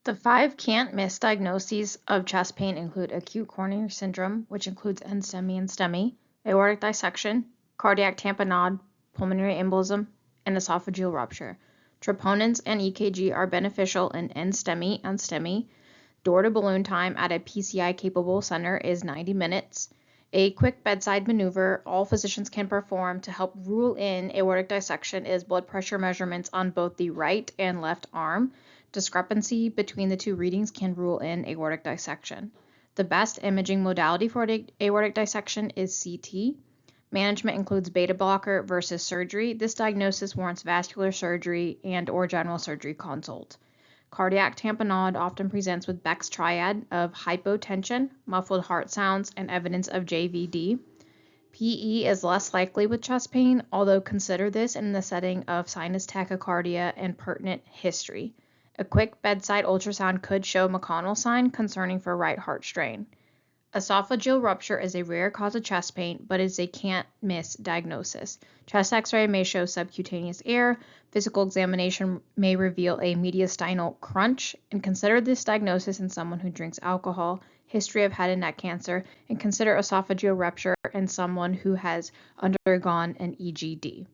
The 5 can't-miss diagnoses of chest pain include acute coronary syndrome, which includes NSTEMI and STEMI, aortic dissection, cardiac tamponade, pulmonary embolism, and esophageal rupture. Troponins and EKG are beneficial in NSTEMI and STEMI. Door-to-balloon time at a PCI-capable center is 90 minutes. A quick bedside maneuver all physicians can perform to help rule in aortic dissection is blood pressure measurements on both the right and left arm. Discrepancy between the two readings can rule in aortic dissection. The best imaging modality for aortic dissection is CT. Management includes beta blocker versus surgery. This diagnosis warrants vascular surgery and/or general surgery consult. Cardiac tamponade often presents with Beck's triad of hypotension, muffled heart sounds, and evidence of JVD. PE is less likely with chest pain, although consider this in the setting of sinus tachycardia and pertinent history. A quick bedside ultrasound could show McConnell sign concerning for right heart strain. Esophageal rupture is a rare cause of chest pain, but is a can't-miss diagnosis. Chest x-ray may show subcutaneous air. Physical examination may reveal a mediastinal crunch, and consider this diagnosis in someone who drinks alcohol, history of head and neck cancer, and consider esophageal rupture in someone who has undergone an EGD.